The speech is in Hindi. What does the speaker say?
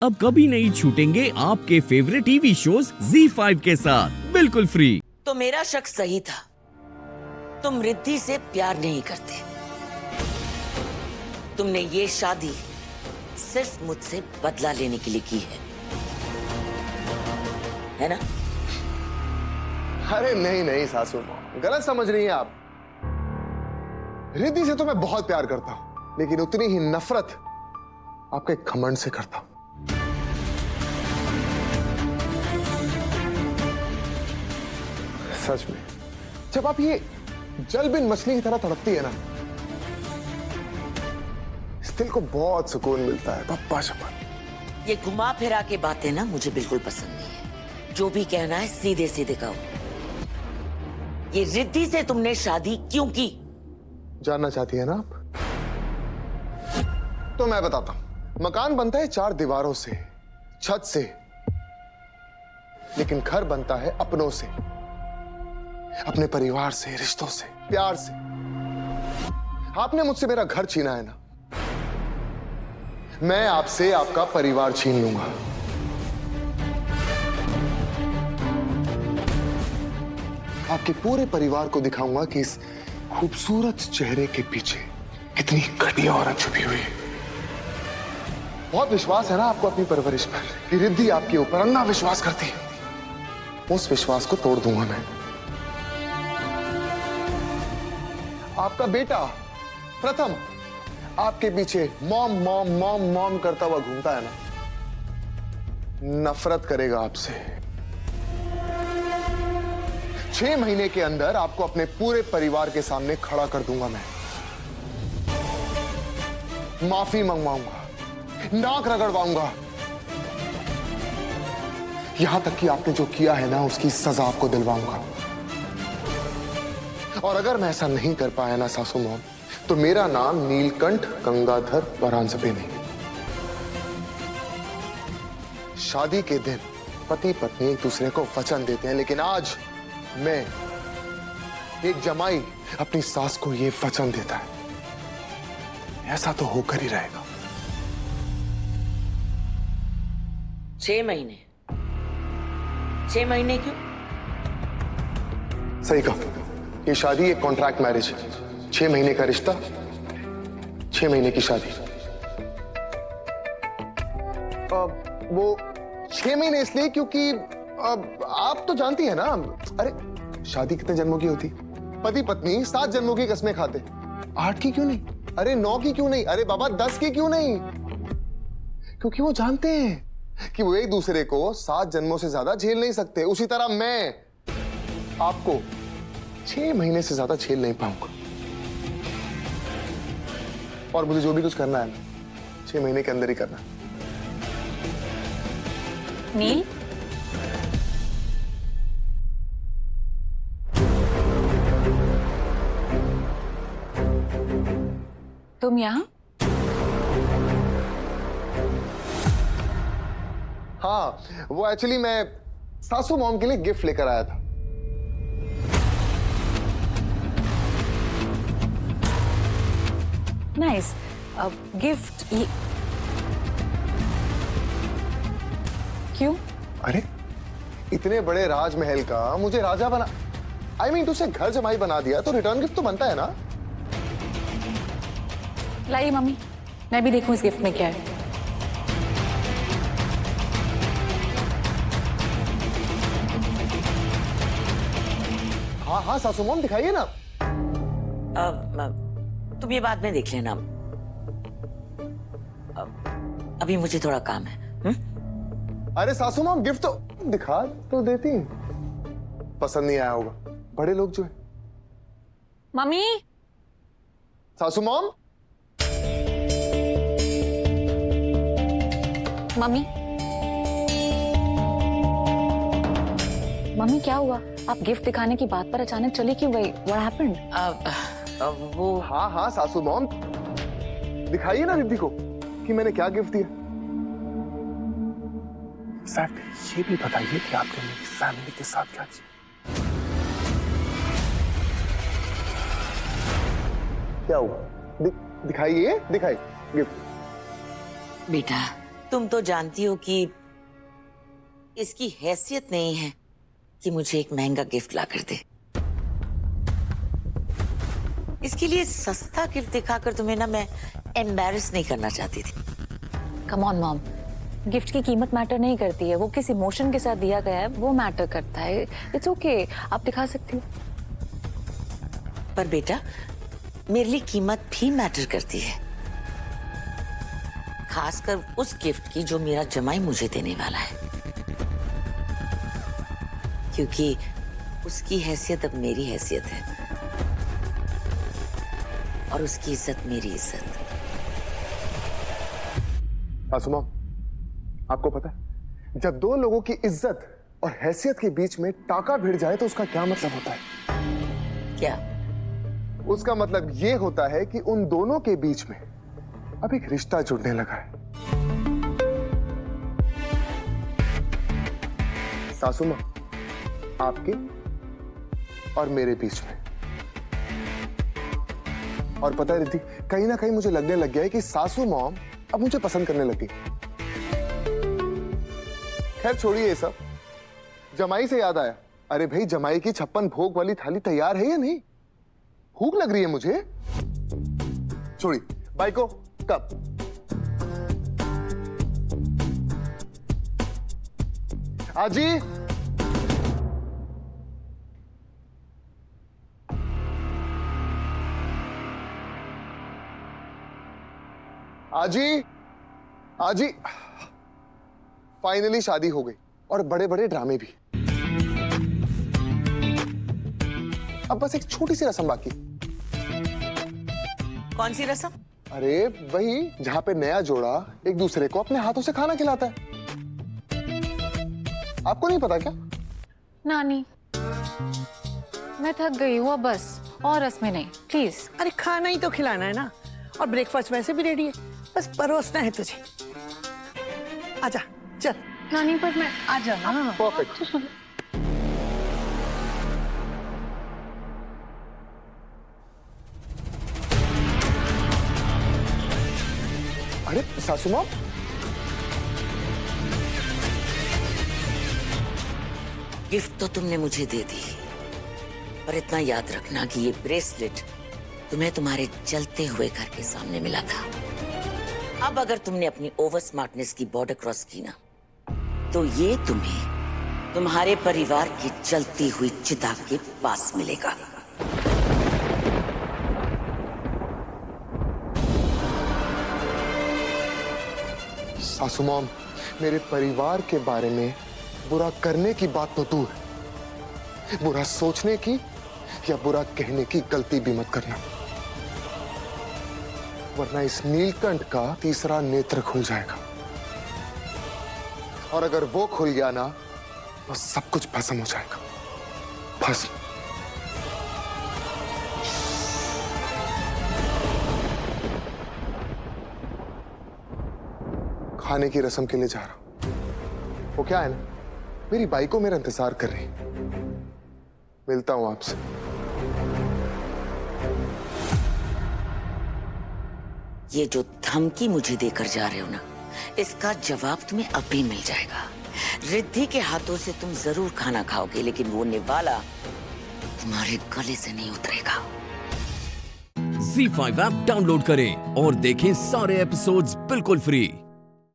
अब कभी नहीं छूटेंगे आपके फेवरेट टीवी शोज ZEE5 के साथ बिल्कुल फ्री। तो मेरा शक सही था, तुम रिद्धि से प्यार नहीं करते। तुमने ये शादी सिर्फ मुझसे बदला लेने के लिए की है ना? अरे नहीं नहीं सासू, गलत समझ रही हैं आप। रिद्धि से तो मैं बहुत प्यार करता हूं, लेकिन उतनी ही नफरत आपके घमंड से करता हूं। सच में, जब आप ये जल बिन मछली की तरह तड़पती है ना, इस दिल को बहुत सुकून मिलता है। पप्पा शपथ। ये घुमा फिरा के बातें ना मुझे बिल्कुल पसंद नहीं है। जो भी कहना है सीधे सीधे कहो। ये रिद्धि से तुमने शादी क्यों की? जानना चाहती है ना आप? तो मैं बताता हूं। मकान बनता है 4 दीवारों से, छत से, लेकिन घर बनता है अपनों से, अपने परिवार से, रिश्तों से, प्यार से। आपने मुझसे मेरा घर छीना है ना, मैं आपसे आपका परिवार छीन लूंगा। आपके पूरे परिवार को दिखाऊंगा कि इस खूबसूरत चेहरे के पीछे कितनी घटिया औरत छुपी हुई है। बहुत विश्वास है ना आपको अपनी परवरिश पर कि रिद्धि आपके ऊपर अंधा विश्वास करती है। उस विश्वास को तोड़ दूंगा मैं। आपका बेटा प्रथम आपके पीछे मॉम मॉम मॉम मॉम करता हुआ घूमता है ना, नफरत करेगा आपसे। 6 महीने के अंदर आपको अपने पूरे परिवार के सामने खड़ा कर दूंगा मैं। माफी मंगवाऊंगा, नाक रगड़वाऊंगा, यहां तक कि आपने जो किया है ना उसकी सजा आपको दिलवाऊंगा। और अगर मैं ऐसा नहीं कर पाया ना सासू मॉम, तो मेरा नाम नीलकंठ गंगाधर वरांजपे नहीं। शादी के दिन पति पत्नी एक दूसरे को वचन देते हैं, लेकिन आज मैं, एक जमाई अपनी सास को यह वचन देता है। ऐसा तो होकर ही रहेगा। 6 महीने? 6 महीने क्यों? सही कहा, ये शादी एक कॉन्ट्रैक्ट मैरिज है। 6 महीने का रिश्ता, 6 महीने की शादी। वो 6 महीने इसलिए क्योंकि आप तो जानती हैं ना, अरे शादी कितने जन्मों की होती? पति पत्नी 7 जन्मों की कस्में खाते। 8 की क्यों नहीं? अरे 9 की क्यों नहीं? अरे बाबा 10 की क्यों नहीं? क्योंकि वो जानते हैं कि वो एक दूसरे को 7 जन्मों से ज्यादा झेल नहीं सकते। उसी तरह मैं आपको 6 महीने से ज्यादा झेल नहीं पाऊंगा। और मुझे जो भी कुछ करना है ना, 6 महीने के अंदर ही करना है। नील, तुम यहाँ? हाँ, वो एक्चुअली मैं सासू मॉम के लिए गिफ्ट लेकर आया था। नाइस। गिफ्ट क्यों? अरे इतने बड़े राजमहल का मुझे राजा बना, I mean, तुझे घर जमाई बना दिया तो रिटर्न गिफ्ट तो बनता है ना। लाइए मम्मी, मैं भी देखूं इस गिफ्ट में क्या है। हाँ हाँ सासू मॉम, दिखाइए ना। तुम ये बाद में देख लेना। अभी मुझे थोड़ा काम है। अरे सासू मॉम, गिफ्ट तो दिखा तो देती। पसंद नहीं आया होगा, बड़े लोग जो है। मम्मी, सासू मॉम, मम्मी, मम्मी क्या हुआ? आप गिफ्ट दिखाने की बात पर अचानक चली क्यों गई? What happened? वो हाँ हाँ सासू मॉम, दिखाइए ना रिद्धि को कि मैंने क्या गिफ्ट दिया। फैक्ट ये भी बताइए कि आपने मेरी फैमिली के साथ क्या किया। क्या हुआ? दिखाइए, दिखाइए गिफ्ट। बेटा, तुम तो जानती हो कि इसकी हैसियत नहीं है कि मुझे एक महंगा गिफ्ट ला कर दे। इसके लिए सस्ता गिफ्ट दिखाकर तुम्हें ना मैं एम्बैरेस नहीं करना चाहती थी। कम ऑन मॉम, गिफ्ट की कीमत मैटर नहीं करती है, वो किस इमोशन के साथ दिया गया है वो मैटर करता है। इट्स ओके, आप दिखा सकती हो। पर बेटा, मेरे लिए कीमत भी मैटर करती है, खासकर उस गिफ्ट की जो मेरा जमाई मुझे देने वाला है, क्योंकि उसकी हैसियत अब मेरी हैसियत है और उसकी इज्जत मेरी इज्जत। आसुमा, आपको पता है जब दो लोगों की इज्जत और हैसियत के बीच में टाका भिड़ जाए तो उसका क्या मतलब होता है? क्या? उसका मतलब ये होता है कि उन दोनों के बीच में अब एक रिश्ता जुड़ने लगा है। सासू मां, आपके और मेरे बीच में। और पता है रिद्धि, कहीं ना कहीं मुझे लगने लग गया है कि सासू मॉम अब मुझे पसंद करने लगी। खैर छोड़िए ये सब, जमाई से याद आया। अरे भाई, जमाई की 56 भोग वाली थाली तैयार है या नहीं? भूख लग रही है मुझे। छोड़िए, बाई को कब? आजी, आजी, आजी। फाइनली शादी हो गई और बड़े बड़े ड्रामे भी। अब बस एक छोटी सी रस्म बाकी। कौन सी रस्म? अरे वही जहां पे नया जोड़ा एक दूसरे को अपने हाथों से खाना खिलाता है। आपको नहीं पता क्या? नानी, मैं थक गई हूँ अब, बस और रस्में नहीं प्लीज। अरे खाना ही तो खिलाना है ना, और ब्रेकफास्ट वैसे भी रेडी है, बस परोसना है तुझे। आजा, चल। नानी पर मैं आजा ना। परफेक्ट। अरे सासू माँ, गिफ्ट तो तुमने मुझे दे दी, पर इतना याद रखना कि ये ब्रेसलेट तुम्हें तुम्हारे जलते हुए घर के सामने मिला था। अब अगर तुमने अपनी ओवर स्मार्टनेस की बॉर्डर क्रॉस की ना, तो ये तुम्हें तुम्हारे परिवार की जलती हुई चिता के पास मिलेगा। सासू मॉम, मेरे परिवार के बारे में बुरा करने की बात तो दूर, बुरा सोचने की या बुरा कहने की गलती भी मत करना, वरना इस नीलकंठ का तीसरा नेत्र खुल जाएगा। और अगर वो खुल गया ना, तो सब कुछ भस्म हो जाएगा। भस्म। खाने की रस्म के लिए जा रहा हूं। वो क्या है ना, मेरी बाई को मेरा इंतजार कर रही। मिलता हूं आपसे। ये जो धमकी मुझे देकर जा रहे हो ना, इसका जवाब तुम्हें अभी मिल जाएगा। रिद्धि के हाथों से तुम जरूर खाना खाओगे, लेकिन वो निवाला तुम्हारे गले से नहीं उतरेगा। Z5 ऐप डाउनलोड करें और देखें सारे एपिसोड्स बिल्कुल फ्री।